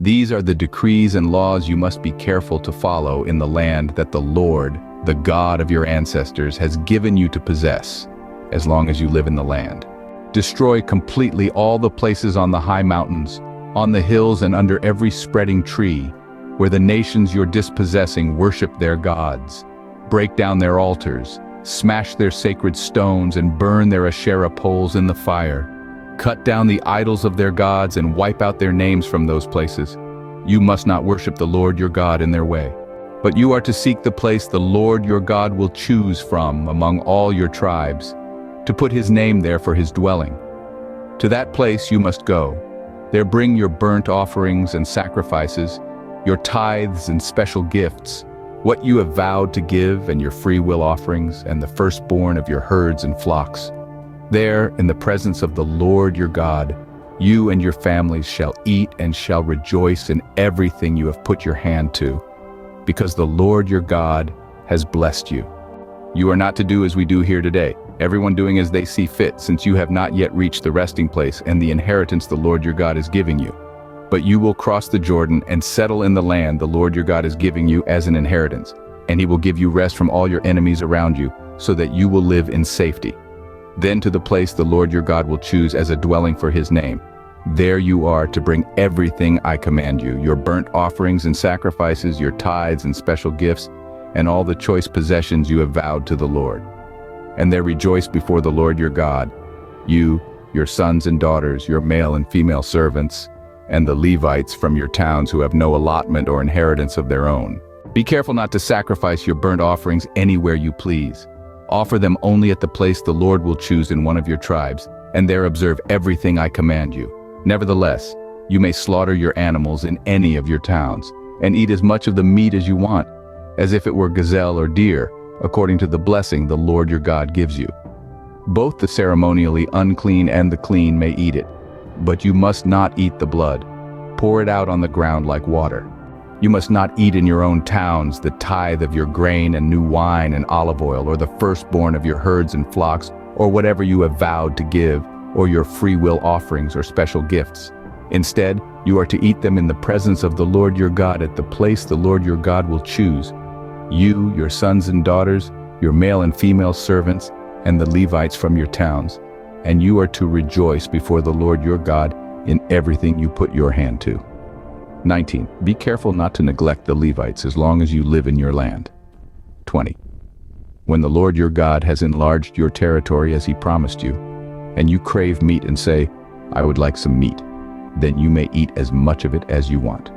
These are the decrees and laws you must be careful to follow in the land that the Lord, the God of your ancestors, has given you to possess, as long as you live in the land. Destroy completely all the places on the high mountains, on the hills and under every spreading tree, where the nations you're dispossessing worship their gods. Break down their altars, smash their sacred stones and burn their Asherah poles in the fire. Cut down the idols of their gods and wipe out their names from those places. You must not worship the Lord your God in their way. But you are to seek the place the Lord your God will choose from among all your tribes, to put his name there for his dwelling. To that place you must go. There bring your burnt offerings and sacrifices, your tithes and special gifts, what you have vowed to give and your free will offerings and the firstborn of your herds and flocks. There, in the presence of the Lord your God, you and your families shall eat and shall rejoice in everything you have put your hand to, because the Lord your God has blessed you. You are not to do as we do here today, everyone doing as they see fit, since you have not yet reached the resting place and the inheritance the Lord your God is giving you. But you will cross the Jordan and settle in the land the Lord your God is giving you as an inheritance, and he will give you rest from all your enemies around you, so that you will live in safety. Then to the place the Lord your God will choose as a dwelling for his name. There you are to bring everything I command you, your burnt offerings and sacrifices, your tithes and special gifts, and all the choice possessions you have vowed to the Lord. And there rejoice before the Lord your God, you, your sons and daughters, your male and female servants, and the Levites from your towns who have no allotment or inheritance of their own. Be careful not to sacrifice your burnt offerings anywhere you please. Offer them only at the place the Lord will choose in one of your tribes, and there observe everything I command you. Nevertheless, you may slaughter your animals in any of your towns, and eat as much of the meat as you want, as if it were gazelle or deer, according to the blessing the Lord your God gives you. Both the ceremonially unclean and the clean may eat it, but you must not eat the blood. Pour it out on the ground like water. You must not eat in your own towns the tithe of your grain and new wine and olive oil, or the firstborn of your herds and flocks, or whatever you have vowed to give, or your free will offerings or special gifts. Instead, you are to eat them in the presence of the Lord your God at the place the Lord your God will choose. You, your sons and daughters, your male and female servants, and the Levites from your towns. And you are to rejoice before the Lord your God in everything you put your hand to. 19. Be careful not to neglect the Levites as long as you live in your land. 20. When the Lord your God has enlarged your territory as he promised you, and you crave meat and say, I would like some meat, then you may eat as much of it as you want.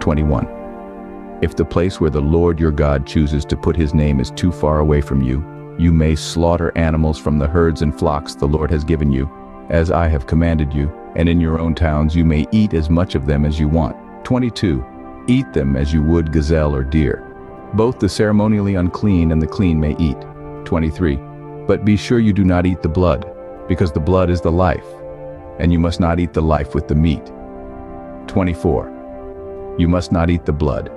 21. If the place where the Lord your God chooses to put his name is too far away from you, you may slaughter animals from the herds and flocks the Lord has given you, as I have commanded you, and in your own towns you may eat as much of them as you want. 22. Eat them as you would gazelle or deer. Both the ceremonially unclean and the clean may eat. 23. But be sure you do not eat the blood, because the blood is the life, and you must not eat the life with the meat. 24. You must not eat the blood.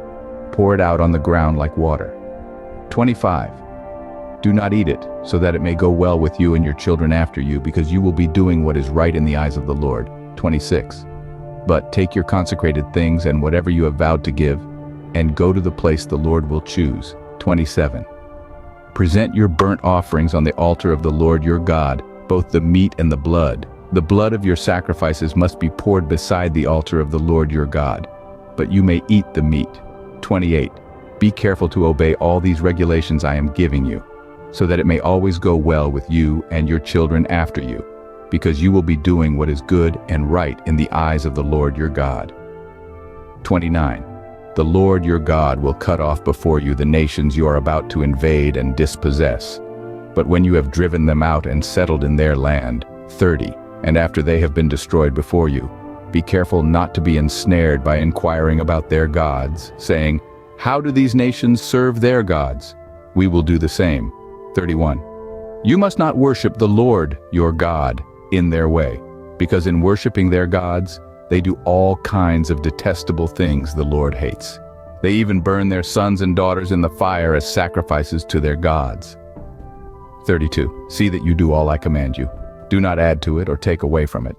Pour it out on the ground like water. 25. Do not eat it, so that it may go well with you and your children after you, because you will be doing what is right in the eyes of the Lord. 26. But take your consecrated things and whatever you have vowed to give, and go to the place the Lord will choose. 27. Present your burnt offerings on the altar of the Lord your God, both the meat and the blood. The blood of your sacrifices must be poured beside the altar of the Lord your God, but you may eat the meat. 28. Be careful to obey all these regulations I am giving you, so that it may always go well with you and your children after you, because you will be doing what is good and right in the eyes of the Lord your God. 29. The Lord your God will cut off before you the nations you are about to invade and dispossess. But when you have driven them out and settled in their land, 30, and after they have been destroyed before you, be careful not to be ensnared by inquiring about their gods, saying, how do these nations serve their gods? We will do the same. 31. You must not worship the Lord your God in their way, because in worshiping their gods, they do all kinds of detestable things the Lord hates. They even burn their sons and daughters in the fire as sacrifices to their gods. 32. See that you do all I command you. Do not add to it or take away from it.